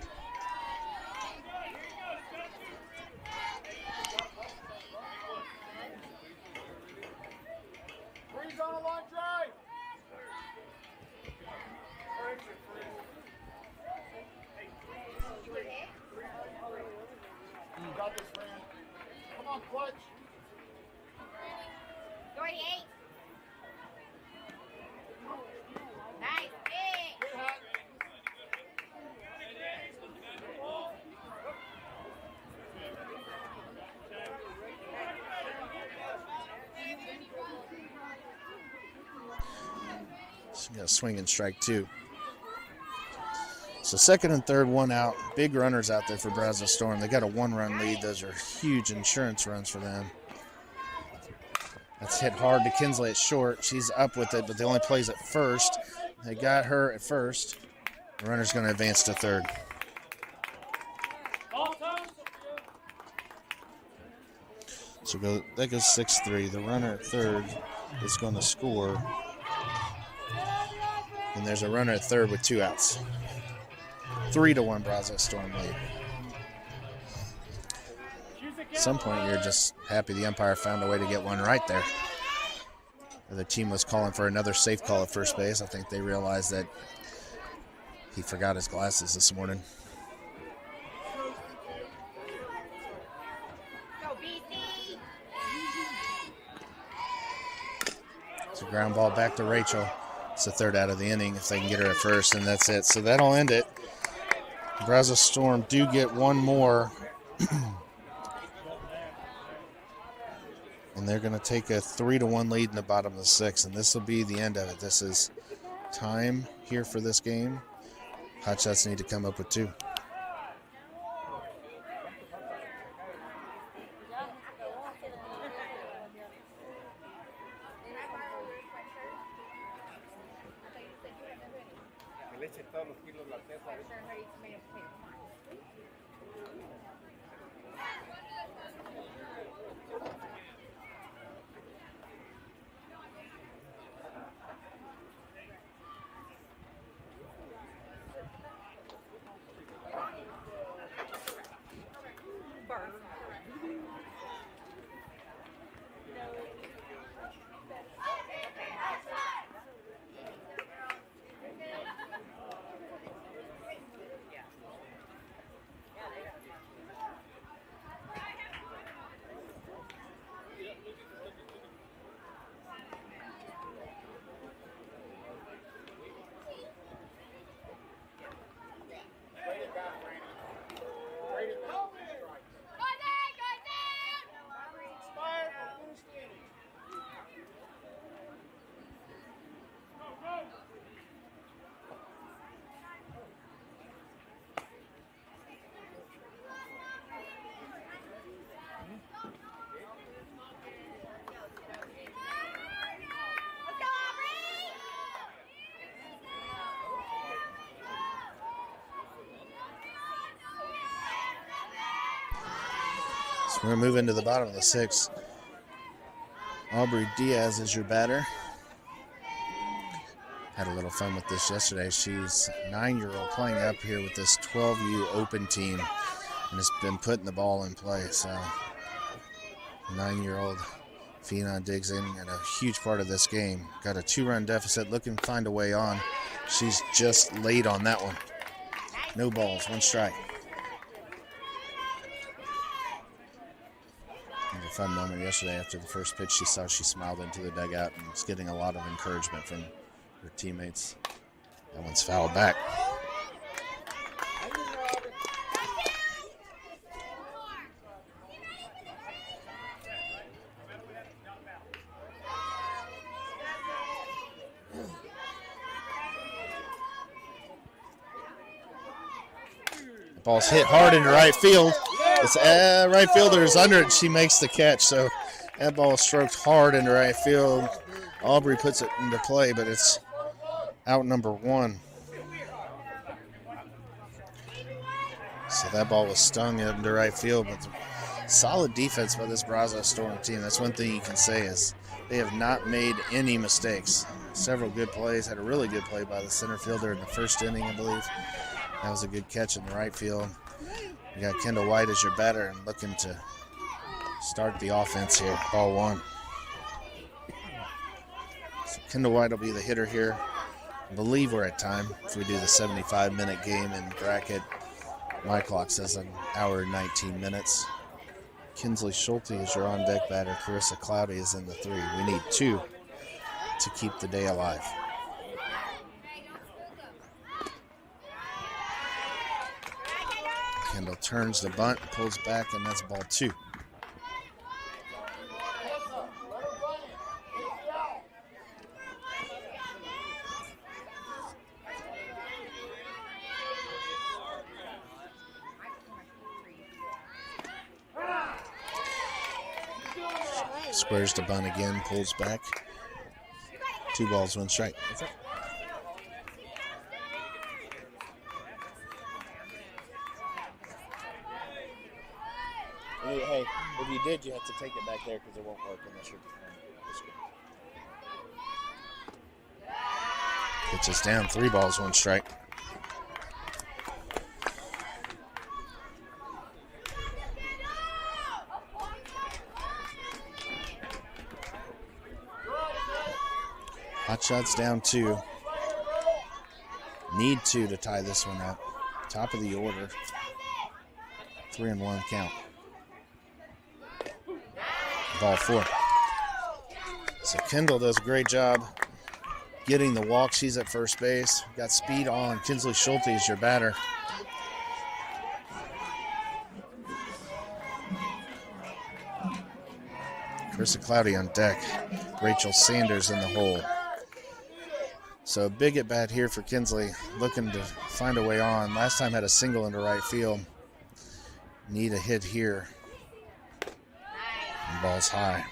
Freeze on a long drive. You got this, Fran. Come on, clutch. 28. Nice. Big. Good hot. So got a swinging strike 2. So second and third, one out. Big runners out there for Brazos Storm. They got a 1-run lead. Those are huge insurance runs for them. That's hit hard to Kinsley at short. She's up with it, but they only plays at first. They got her at first. The runner's going to advance to third. So that goes 6-3. The runner at third is going to score. And there's a runner at third with 2 outs. 3-1 Brazos Storm lead. At some point, you're just happy the umpire found a way to get one right there. The team was calling for another safe call at first base. I think they realized that he forgot his glasses this morning. It's a ground ball back to Rachel. It's the third out of the inning if they can get her at first, and that's it. So that'll end it. Brazos Storm do get one more. And they're going to take a 3-1 lead in the bottom of the 6th, and this will be the end of it. This is time here for this game. Hotshots need to come up with 2. So we're going to move into the bottom of the 6th. Aubrey Diaz is your batter. Had a little fun with this yesterday. She's a 9-year-old playing up here with this 12U open team and has been putting the ball in play. So 9-year-old Fiona digs in at a huge part of this game. Got a 2-run deficit, looking to find a way on. She's just late on that one. No balls, 1 strike. It was a fun moment yesterday after the first pitch. She smiled into the dugout and was getting a lot of encouragement from her teammates. That one's fouled back. Ball's hit hard into right field. It's right fielder's under it. She makes the catch. So that ball is stroked hard into right field. Aubrey puts it into play, but it's out number 1. So that ball was stung into right field, but solid defense by this Brazos Storm team. That's one thing you can say is they have not made any mistakes. Several good plays. Had a really good play by the center fielder in the first inning, I believe. That was a good catch in the right field. You got Kendall White as your batter and looking to start the offense here. Ball 1. So Kendall White will be the hitter here. I believe we're at time if we do the 75-minute game in bracket. My clock says an hour and 19 minutes. Kinsley Schulte is your on-deck batter. Carissa Cloudy is in the 3. We need 2 to keep the day alive. Kendall turns the bunt, pulls back, and that's ball 2. Squares the bunt again, pulls back. 2 balls, 1 strike. That's it. Hey, if you did, you have to take it back there because it won't work unless you're. Pitches down, 3 balls, 1 strike. Hotshots down 2. Need 2 to tie this one up. Top of the order. 3-1 count. Ball 4. So Kendall does a great job getting the walk. She's at first base. Got speed on. Kinsley Schulte is your batter. Carissa Cloudy on deck. Rachel Sanders in the hole. So big at bat here for Kinsley. Looking to find a way on. Last time had a single into right field. Need a hit here. And ball's high.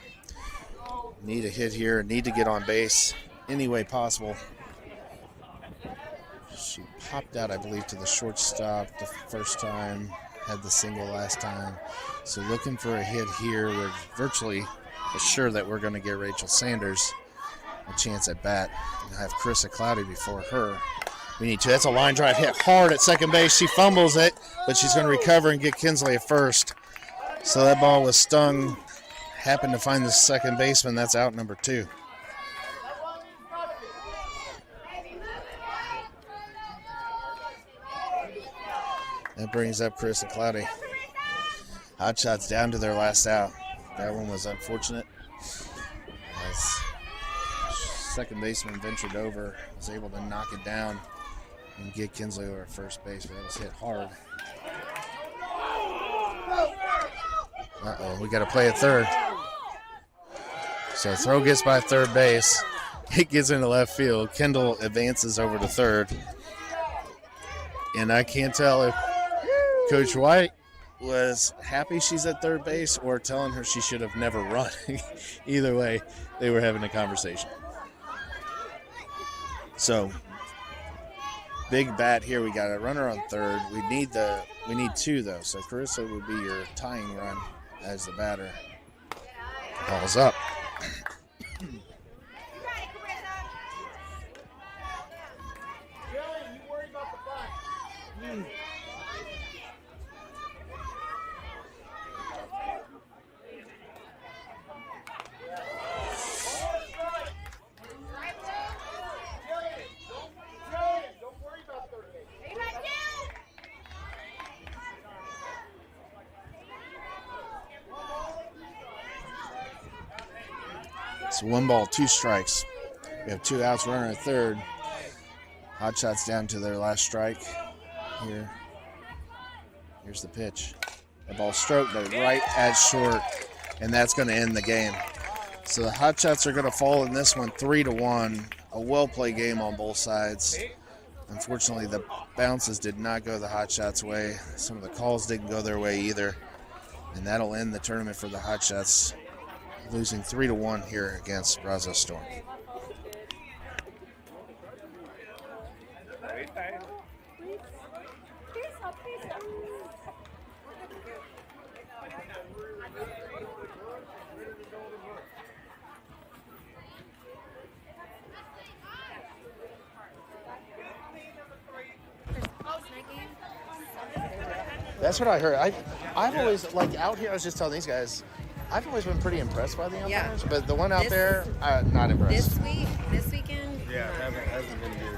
Need a hit here. Need to get on base any way possible. She popped out, I believe, to the shortstop the first time. Had the single last time. So looking for a hit here. We're virtually assured that we're going to get Rachel Sanders a chance at bat. We'll have Carissa Cloudy before her. We need 2. That's a line drive hit hard at second base. She fumbles it, but she's going to recover and get Kinsley at first. So that ball was stung. Happened to find the second baseman. That's out number 2. That brings up Carissa Cloudy. Hotshots down to their last out. That one was unfortunate. As second baseman ventured over, was able to knock it down and get Kinsley over at first base, but that was hit hard. We got to play at third. So throw gets by third base. It gets into left field. Kendall advances over to third. And I can't tell if Coach White was happy she's at third base or telling her she should have never run. Either way, they were having a conversation. So big bat here. We got a runner on third. We need 2 though. So Carissa would be your tying run as the batter. Ball's up. It's 1 ball, 2 strikes. We have 2 outs, runner at third. Hotshots down to their last strike here. Here's the pitch. The ball stroked, but right at short, and that's going to end the game. So the Hotshots are going to fall in this one 3-1. A well-played game on both sides. Unfortunately, the bounces did not go the Hotshots' way. Some of the calls didn't go their way either. And that'll end the tournament for the Hotshots, losing 3-1 here against Brazos Storm. That's what I heard. I've always, like, out here, I was just telling these guys, I've always been pretty impressed by the umpires, but the one out there, not impressed. This weekend, Yeah, hasn't been good.